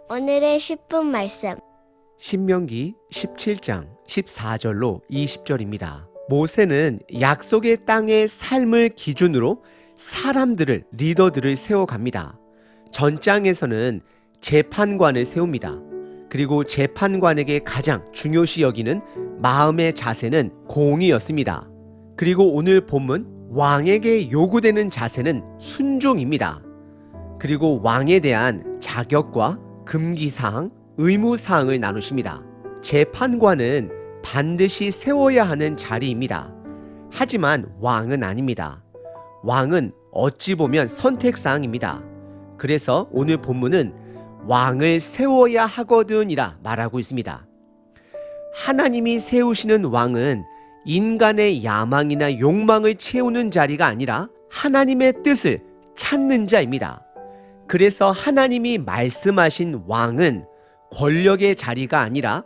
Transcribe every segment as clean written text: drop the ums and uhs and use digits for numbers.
오늘의 10분 말씀. 신명기 17장 14절로 20절입니다. 모세는 약속의 땅의 삶을 기준으로 사람들을, 리더들을 세워갑니다. 전장에서는 재판관을 세웁니다. 그리고 재판관에게 가장 중요시 여기는 마음의 자세는 공의였습니다. 그리고 오늘 본문 왕에게 요구되는 자세는 순종입니다. 그리고 왕에 대한 자격과 금기사항, 의무사항을 나누십니다. 재판관은 반드시 세워야 하는 자리입니다. 하지만 왕은 아닙니다. 왕은 어찌 보면 선택사항입니다. 그래서 오늘 본문은 왕을 세워야 하거든이라 말하고 있습니다. 하나님이 세우시는 왕은 인간의 야망이나 욕망을 채우는 자리가 아니라 하나님의 뜻을 찾는 자입니다. 그래서 하나님이 말씀하신 왕은 권력의 자리가 아니라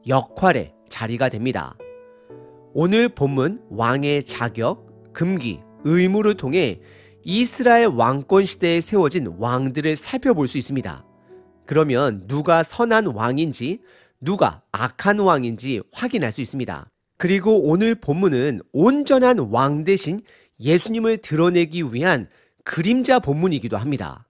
역할의 자리가 됩니다. 오늘 본문 왕의 자격, 금기, 의무를 통해 이스라엘 왕권 시대에 세워진 왕들을 살펴볼 수 있습니다. 그러면 누가 선한 왕인지 누가 악한 왕인지 확인할 수 있습니다. 그리고 오늘 본문은 온전한 왕 대신 예수님을 드러내기 위한 그림자 본문이기도 합니다.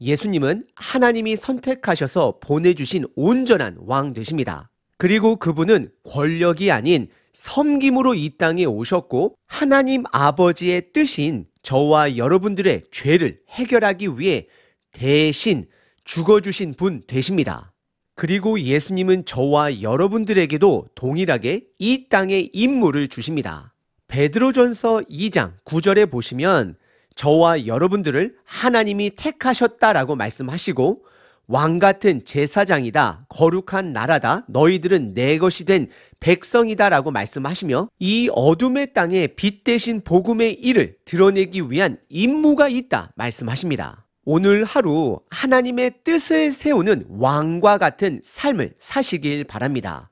예수님은 하나님이 선택하셔서 보내주신 온전한 왕 되십니다. 그리고 그분은 권력이 아닌 섬김으로 이 땅에 오셨고 하나님 아버지의 뜻인 저와 여러분들의 죄를 해결하기 위해 대신 죽어주신 분 되십니다. 그리고 예수님은 저와 여러분들에게도 동일하게 이 땅에 임무를 주십니다. 베드로전서 2장 9절에 보시면 저와 여러분들을 하나님이 택하셨다라고 말씀하시고 왕같은 제사장이다, 거룩한 나라다, 너희들은 내 것이 된 백성이다 라고 말씀하시며 이 어둠의 땅에 빛 대신 복음의 일을 드러내기 위한 임무가 있다 말씀하십니다. 오늘 하루 하나님의 뜻을 세우는 왕과 같은 삶을 사시길 바랍니다.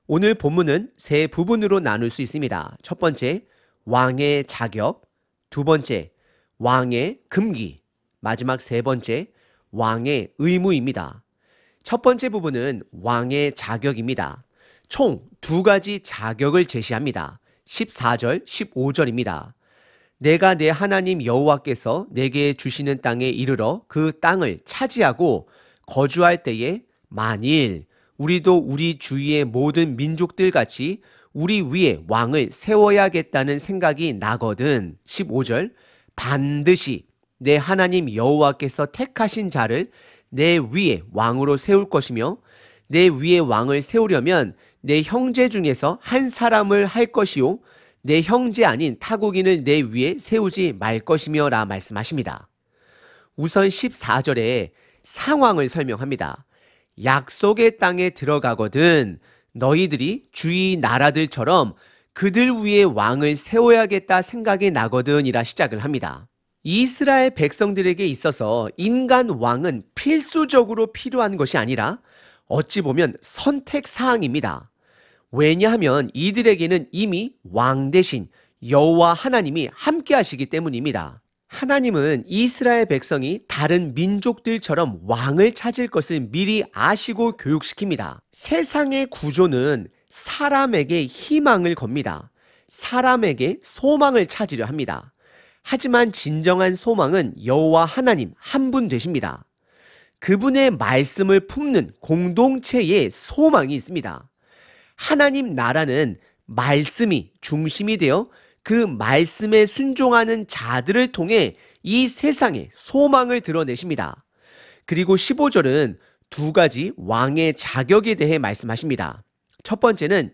오늘 본문은 세 부분으로 나눌 수 있습니다. 첫 번째, 왕의 자격. 두 번째, 왕의 금기. 마지막 세 번째, 왕의 의무입니다. 첫 번째 부분은 왕의 자격입니다. 총 두 가지 자격을 제시합니다. 14절, 15절입니다. 내가 내 하나님 여호와께서 내게 주시는 땅에 이르러 그 땅을 차지하고 거주할 때에 만일 우리도 우리 주위의 모든 민족들 같이 우리 위에 왕을 세워야겠다는 생각이 나거든. 15절, 반드시 내 하나님 여호와께서 택하신 자를 내 위에 왕으로 세울 것이며 내 위에 왕을 세우려면 내 형제 중에서 한 사람을 할 것이요 내 형제 아닌 타국인을 내 위에 세우지 말 것이며 라 말씀하십니다. 우선 14절에 상황을 설명합니다. 약속의 땅에 들어가거든 너희들이 주위 나라들처럼 그들 위에 왕을 세워야겠다 생각이 나거든 이라 시작을 합니다. 이스라엘 백성들에게 있어서 인간 왕은 필수적으로 필요한 것이 아니라 어찌 보면 선택사항입니다. 왜냐하면 이들에게는 이미 왕 대신 여호와 하나님이 함께 하시기 때문입니다. 하나님은 이스라엘 백성이 다른 민족들처럼 왕을 찾을 것을 미리 아시고 교육시킵니다. 세상의 구조는 사람에게 희망을 겁니다. 사람에게 소망을 찾으려 합니다. 하지만 진정한 소망은 여호와 하나님 한 분 되십니다. 그분의 말씀을 품는 공동체에 소망이 있습니다. 하나님 나라는 말씀이 중심이 되어 그 말씀에 순종하는 자들을 통해 이 세상에 소망을 드러내십니다. 그리고 15절은 두 가지 왕의 자격에 대해 말씀하십니다. 첫 번째는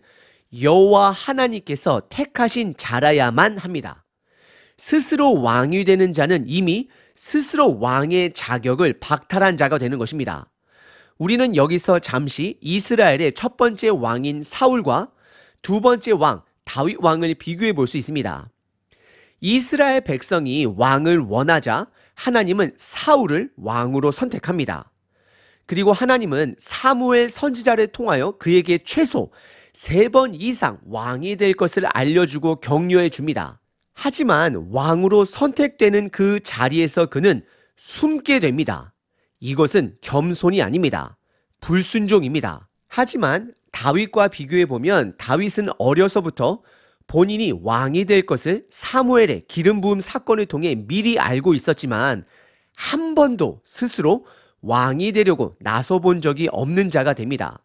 여호와 하나님께서 택하신 자라야만 합니다. 스스로 왕이 되는 자는 이미 스스로 왕의 자격을 박탈한 자가 되는 것입니다. 우리는 여기서 잠시 이스라엘의 첫 번째 왕인 사울과 두 번째 왕 다윗 왕을 비교해 볼 수 있습니다. 이스라엘 백성이 왕을 원하자 하나님은 사울을 왕으로 선택합니다. 그리고 하나님은 사무엘 선지자를 통하여 그에게 최소 3번 이상 왕이 될 것을 알려주고 격려해 줍니다. 하지만 왕으로 선택되는 그 자리에서 그는 숨게 됩니다. 이것은 겸손이 아닙니다. 불순종입니다. 하지만 다윗과 비교해 보면 다윗은 어려서부터 본인이 왕이 될 것을 사무엘의 기름 부음 사건을 통해 미리 알고 있었지만 한 번도 스스로 왕이 되려고 나서본 적이 없는 자가 됩니다.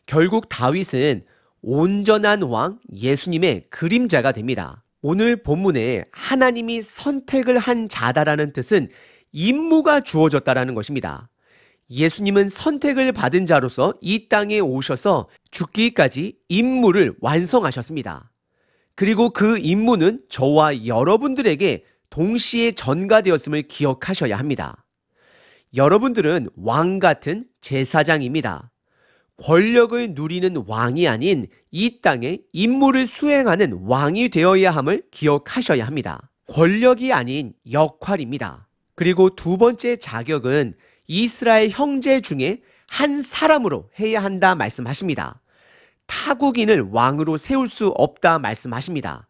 결국 다윗은 온전한 왕 예수님의 그림자가 됩니다. 오늘 본문에 하나님이 선택을 한 자다라는 뜻은 임무가 주어졌다라는 것입니다. 예수님은 선택을 받은 자로서 이 땅에 오셔서 죽기까지 임무를 완성하셨습니다. 그리고 그 임무는 저와 여러분들에게 동시에 전가되었음을 기억하셔야 합니다. 여러분들은 왕 같은 제사장입니다. 권력을 누리는 왕이 아닌 이 땅에 임무를 수행하는 왕이 되어야 함을 기억하셔야 합니다. 권력이 아닌 역할입니다. 그리고 두 번째 자격은 이스라엘 형제 중에 한 사람으로 해야 한다 말씀하십니다. 타국인을 왕으로 세울 수 없다 말씀하십니다.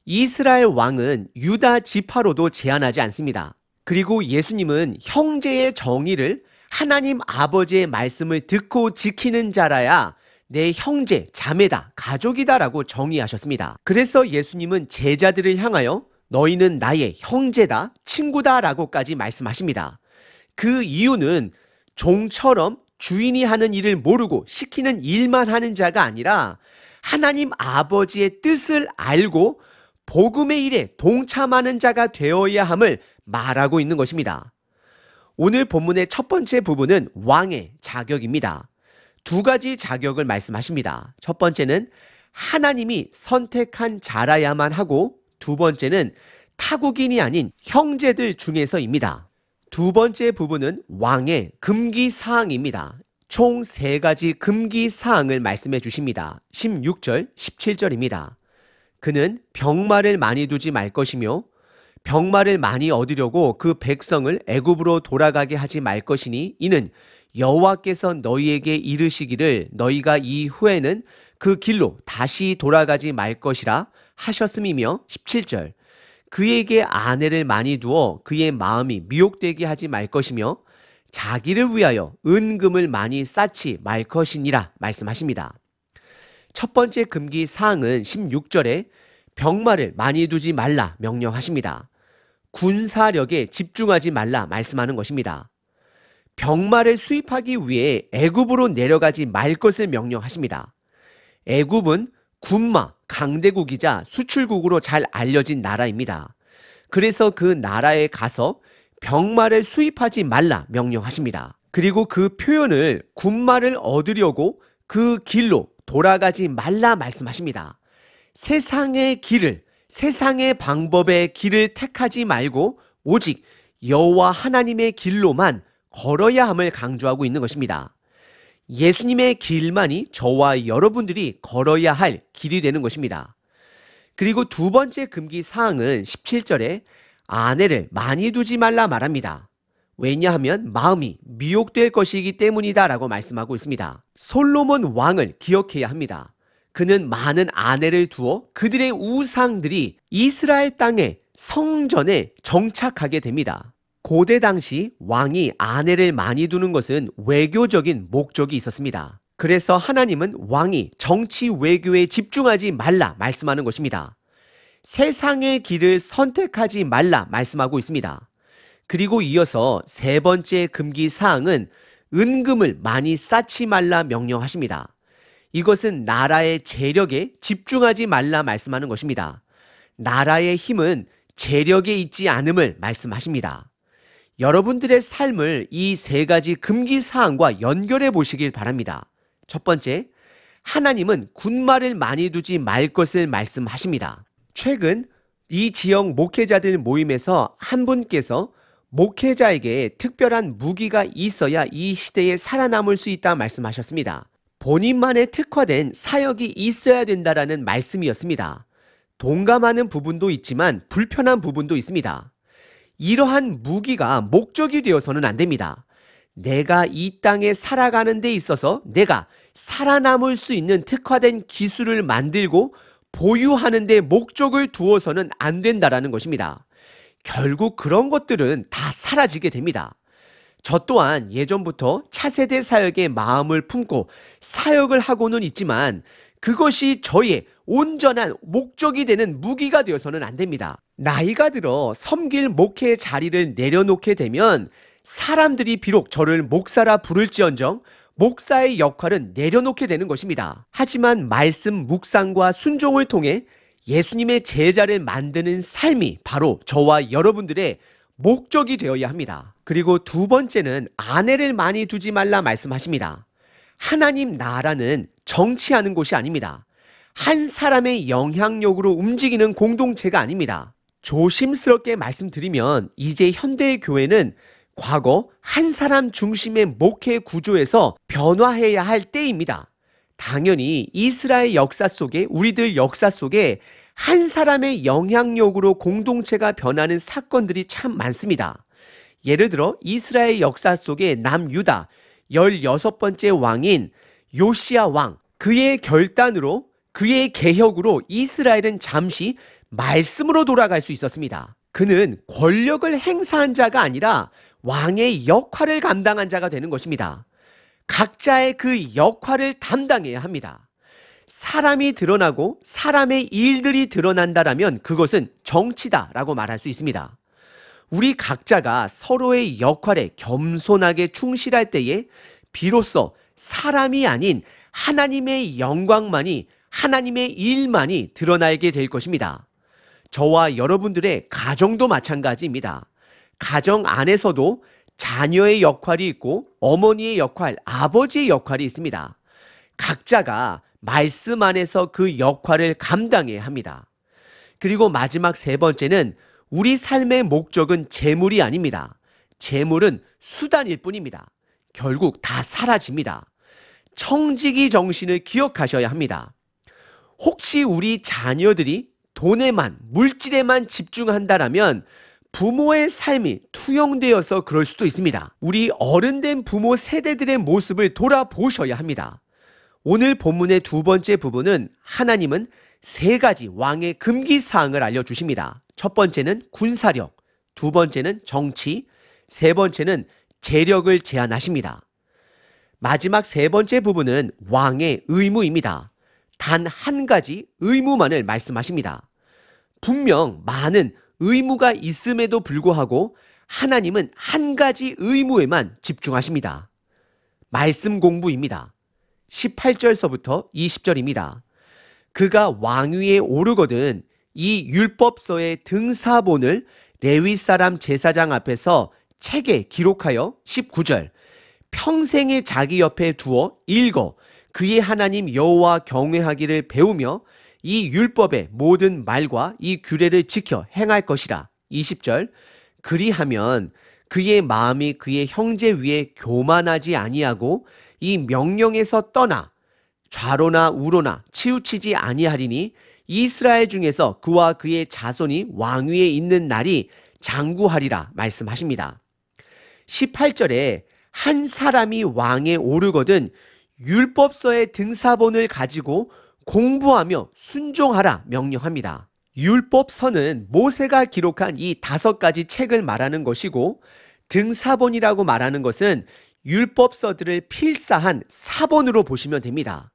이스라엘 왕은 유다 지파로도 제한하지 않습니다. 그리고 예수님은 형제의 정의를 하나님 아버지의 말씀을 듣고 지키는 자라야 내 형제, 자매다, 가족이다라고 정의하셨습니다. 그래서 예수님은 제자들을 향하여 너희는 나의 형제다, 친구다라고까지 말씀하십니다. 그 이유는 종처럼 주인이 하는 일을 모르고 시키는 일만 하는 자가 아니라 하나님 아버지의 뜻을 알고 복음의 일에 동참하는 자가 되어야 함을 말하고 있는 것입니다. 오늘 본문의 첫 번째 부분은 왕의 자격입니다. 두 가지 자격을 말씀하십니다. 첫 번째는 하나님이 선택한 자라야만 하고 두 번째는 타국인이 아닌 형제들 중에서입니다. 두 번째 부분은 왕의 금기사항입니다. 총 세 가지 금기사항을 말씀해 주십니다. 16절, 17절입니다. 그는 병마를 많이 두지 말 것이며 병마를 많이 얻으려고 그 백성을 애굽으로 돌아가게 하지 말 것이니 이는 여호와께서 너희에게 이르시기를 너희가 이후에는 그 길로 다시 돌아가지 말 것이라 하셨음이며 17절 그에게 아내를 많이 두어 그의 마음이 미혹되게 하지 말 것이며 자기를 위하여 은금을 많이 쌓지 말 것이니라 말씀하십니다. 첫 번째 금기 사항은 16절에 병마를 많이 두지 말라 명령하십니다. 군사력에 집중하지 말라 말씀하는 것입니다. 병마를 수입하기 위해 애굽으로 내려가지 말 것을 명령하십니다. 애굽은 군마, 강대국이자 수출국으로 잘 알려진 나라입니다. 그래서 그 나라에 가서 병마를 수입하지 말라 명령하십니다. 그리고 그 표현을 군마를 얻으려고 그 길로 돌아가지 말라 말씀하십니다. 세상의 길을, 세상의 방법의 길을 택하지 말고 오직 여호와 하나님의 길로만 걸어야 함을 강조하고 있는 것입니다. 예수님의 길만이 저와 여러분들이 걸어야 할 길이 되는 것입니다. 그리고 두 번째 금기 사항은 17절에 아내를 많이 두지 말라 말합니다. 왜냐하면 마음이 미혹될 것이기 때문이다 라고 말씀하고 있습니다. 솔로몬 왕을 기억해야 합니다. 그는 많은 아내를 두어 그들의 우상들이 이스라엘 땅의 성전에 정착하게 됩니다. 고대 당시 왕이 아내를 많이 두는 것은 외교적인 목적이 있었습니다. 그래서 하나님은 왕이 정치 외교에 집중하지 말라 말씀하는 것입니다. 세상의 길을 선택하지 말라 말씀하고 있습니다. 그리고 이어서 세 번째 금기 사항은 은금을 많이 쌓지 말라 명령하십니다. 이것은 나라의 재력에 집중하지 말라 말씀하는 것입니다. 나라의 힘은 재력에 있지 않음을 말씀하십니다. 여러분들의 삶을 이 세 가지 금기 사항과 연결해 보시길 바랍니다. 첫 번째, 하나님은 군마를 많이 두지 말 것을 말씀하십니다. 최근 이 지역 목회자들 모임에서 한 분께서 목회자에게 특별한 무기가 있어야 이 시대에 살아남을 수 있다 말씀하셨습니다. 본인만의 특화된 사역이 있어야 된다라는 말씀이었습니다. 동감하는 부분도 있지만 불편한 부분도 있습니다. 이러한 무기가 목적이 되어서는 안 됩니다. 내가 이 땅에 살아가는 데 있어서 내가 살아남을 수 있는 특화된 기술을 만들고 보유하는 데 목적을 두어서는 안 된다라는 것입니다. 결국 그런 것들은 다 사라지게 됩니다. 저 또한 예전부터 차세대 사역의 마음을 품고 사역을 하고는 있지만 그것이 저의 온전한 목적이 되는 무기가 되어서는 안 됩니다. 나이가 들어 섬길 목회 자리를 내려놓게 되면 사람들이 비록 저를 목사라 부를지언정 목사의 역할은 내려놓게 되는 것입니다. 하지만 말씀 묵상과 순종을 통해 예수님의 제자를 만드는 삶이 바로 저와 여러분들의 목적이 되어야 합니다. 그리고 두 번째는 아내를 많이 두지 말라 말씀하십니다. 하나님 나라는 정치하는 곳이 아닙니다. 한 사람의 영향력으로 움직이는 공동체가 아닙니다. 조심스럽게 말씀드리면 이제 현대의 교회는 과거 한 사람 중심의 목회 구조에서 변화해야 할 때입니다. 당연히 이스라엘 역사 속에 우리들 역사 속에 한 사람의 영향력으로 공동체가 변하는 사건들이 참 많습니다. 예를 들어 이스라엘 역사 속에 남유다 16번째 왕인 요시야 왕, 그의 결단으로 그의 개혁으로 이스라엘은 잠시 말씀으로 돌아갈 수 있었습니다. 그는 권력을 행사한 자가 아니라 왕의 역할을 감당한 자가 되는 것입니다. 각자의 그 역할을 담당해야 합니다. 사람이 드러나고 사람의 일들이 드러난다라면 그것은 정치다라고 말할 수 있습니다. 우리 각자가 서로의 역할에 겸손하게 충실할 때에 비로소 사람이 아닌 하나님의 영광만이, 하나님의 일만이 드러나게 될 것입니다. 저와 여러분들의 가정도 마찬가지입니다. 가정 안에서도 자녀의 역할이 있고 어머니의 역할, 아버지의 역할이 있습니다. 각자가 말씀 안에서 그 역할을 감당해야 합니다. 그리고 마지막 세 번째는 우리 삶의 목적은 재물이 아닙니다. 재물은 수단일 뿐입니다. 결국 다 사라집니다. 청지기 정신을 기억하셔야 합니다. 혹시 우리 자녀들이 돈에만, 물질에만 집중한다라면 부모의 삶이 투영되어서 그럴 수도 있습니다. 우리 어른된 부모 세대들의 모습을 돌아보셔야 합니다. 오늘 본문의 두 번째 부분은 하나님은 세 가지 왕의 금기사항을 알려주십니다. 첫 번째는 군사력, 두 번째는 정치, 세 번째는 재력을 제한하십니다. 마지막 세 번째 부분은 왕의 의무입니다. 단 한 가지 의무만을 말씀하십니다. 분명 많은 의무가 있음에도 불구하고 하나님은 한 가지 의무에만 집중하십니다. 말씀 공부입니다. 18절서부터 20절입니다. 그가 왕위에 오르거든 이 율법서의 등사본을 레위 사람 제사장 앞에서 책에 기록하여 19절 평생에 자기 옆에 두어 읽어 그의 하나님 여호와 경외하기를 배우며 이 율법의 모든 말과 이 규례를 지켜 행할 것이라. 20절 그리하면 그의 마음이 그의 형제 위에 교만하지 아니하고 이 명령에서 떠나 좌로나 우로나 치우치지 아니하리니 이스라엘 중에서 그와 그의 자손이 왕위에 있는 날이 장구하리라 말씀하십니다. 18절에 한 사람이 왕에 오르거든 율법서의 등사본을 가지고 공부하며 순종하라 명령합니다. 율법서는 모세가 기록한 이 5가지 책을 말하는 것이고 등사본이라고 말하는 것은 율법서들을 필사한 사본으로 보시면 됩니다.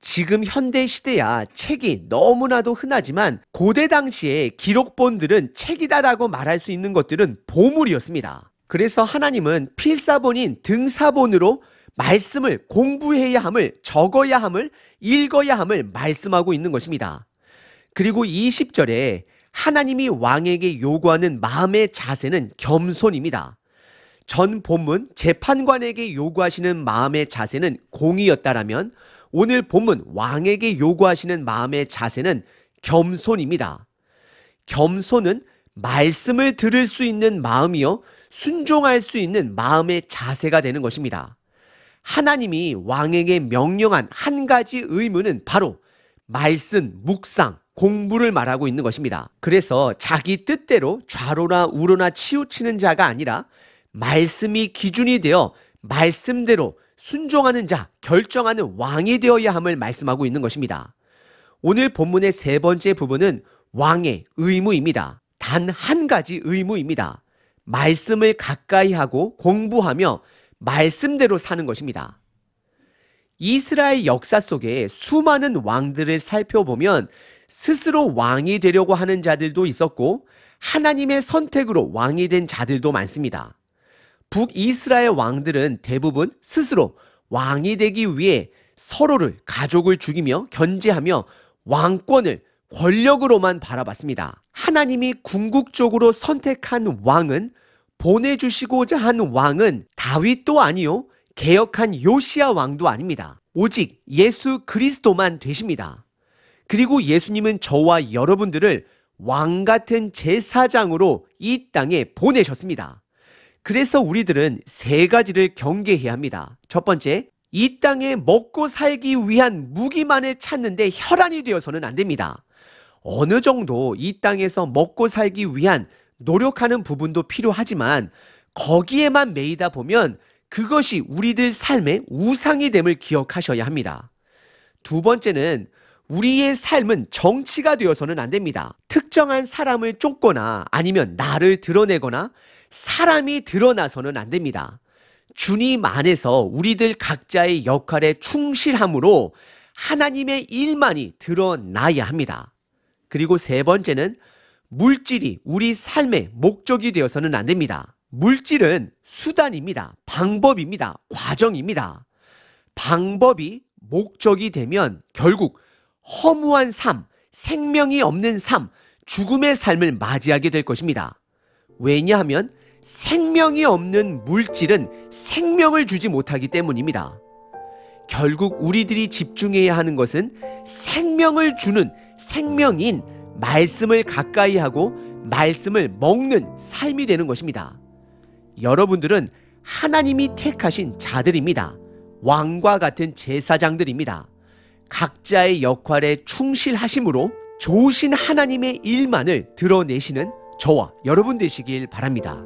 지금 현대 시대야 책이 너무나도 흔하지만 고대 당시에 기록본들은 책이다라고 말할 수 있는 것들은 보물이었습니다. 그래서 하나님은 필사본인 등사본으로 말씀을 공부해야 함을, 적어야 함을, 읽어야 함을 말씀하고 있는 것입니다. 그리고 20절에 하나님이 왕에게 요구하는 마음의 자세는 겸손입니다. 전 본문 재판관에게 요구하시는 마음의 자세는 공의였다라면 오늘 본문 왕에게 요구하시는 마음의 자세는 겸손입니다. 겸손은 말씀을 들을 수 있는 마음이요 순종할 수 있는 마음의 자세가 되는 것입니다. 하나님이 왕에게 명령한 한 가지 의무는 바로 말씀, 묵상, 공부를 말하고 있는 것입니다. 그래서 자기 뜻대로 좌로나 우로나 치우치는 자가 아니라 말씀이 기준이 되어 말씀대로 순종하는 자, 결정하는 왕이 되어야 함을 말씀하고 있는 것입니다. 오늘 본문의 세 번째 부분은 왕의 의무입니다. 단 한 가지 의무입니다. 말씀을 가까이 하고 공부하며 말씀대로 사는 것입니다. 이스라엘 역사 속에 수많은 왕들을 살펴보면 스스로 왕이 되려고 하는 자들도 있었고 하나님의 선택으로 왕이 된 자들도 많습니다. 북이스라엘 왕들은 대부분 스스로 왕이 되기 위해 서로를 가족을 죽이며 견제하며 왕권을 권력으로만 바라봤습니다. 하나님이 궁극적으로 선택한 왕은, 보내주시고자 한 왕은 다윗도 아니요 개혁한 요시야 왕도 아닙니다. 오직 예수 그리스도만 되십니다. 그리고 예수님은 저와 여러분들을 왕 같은 제사장으로 이 땅에 보내셨습니다. 그래서 우리들은 세 가지를 경계해야 합니다. 첫 번째, 이 땅에 먹고 살기 위한 무기만을 찾는데 혈안이 되어서는 안 됩니다. 어느 정도 이 땅에서 먹고 살기 위한 노력하는 부분도 필요하지만 거기에만 매이다 보면 그것이 우리들 삶의 우상이 됨을 기억하셔야 합니다. 두 번째는 우리의 삶은 정치가 되어서는 안 됩니다. 특정한 사람을 쫓거나 아니면 나를 드러내거나 사람이 드러나서는 안 됩니다. 주님 안에서 우리들 각자의 역할에 충실함으로 하나님의 일만이 드러나야 합니다. 그리고 세 번째는 물질이 우리 삶의 목적이 되어서는 안 됩니다. 물질은 수단입니다. 방법입니다. 과정입니다. 방법이 목적이 되면 결국 허무한 삶, 생명이 없는 삶, 죽음의 삶을 맞이하게 될 것입니다. 왜냐하면 생명이 없는 물질은 생명을 주지 못하기 때문입니다. 결국 우리들이 집중해야 하는 것은 생명을 주는 생명인 말씀을 가까이 하고 말씀을 먹는 삶이 되는 것입니다. 여러분들은 하나님이 택하신 자들입니다. 왕과 같은 제사장들입니다. 각자의 역할에 충실하심으로 좋으신 하나님의 일만을 드러내시는 저와 여러분 되시길 바랍니다.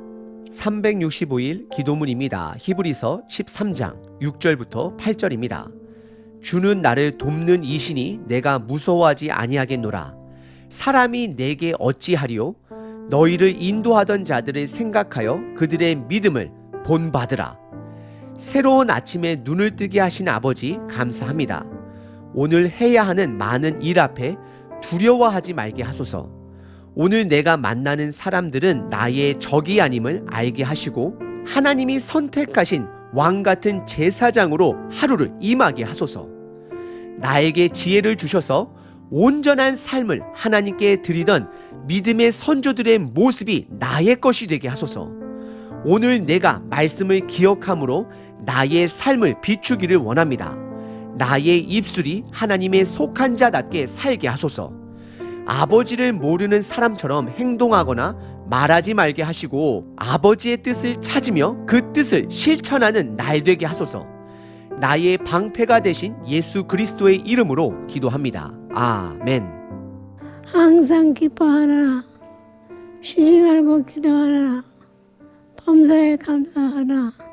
365일 기도문입니다. 히브리서 13장 6절부터 8절입니다. 주는 나를 돕는 이시니 내가 무서워하지 아니하겠노라. 사람이 내게 어찌하리요? 너희를 인도하던 자들을 생각하여 그들의 믿음을 본받으라. 새로운 아침에 눈을 뜨게 하신 아버지 감사합니다. 오늘 해야 하는 많은 일 앞에 두려워하지 말게 하소서. 오늘 내가 만나는 사람들은 나의 적이 아님을 알게 하시고 하나님이 선택하신 왕 같은 제사장으로 하루를 임하게 하소서. 나에게 지혜를 주셔서 온전한 삶을 하나님께 드리던 믿음의 선조들의 모습이 나의 것이 되게 하소서. 오늘 내가 말씀을 기억함으로 나의 삶을 비추기를 원합니다. 나의 입술이 하나님의 속한 자답게 살게 하소서. 아버지를 모르는 사람처럼 행동하거나 말하지 말게 하시고 아버지의 뜻을 찾으며 그 뜻을 실천하는 날 되게 하소서. 나의 방패가 되신 예수 그리스도의 이름으로 기도합니다. 아멘. 항상 기뻐하라. 쉬지 말고 기도하라. 범사에 감사하라.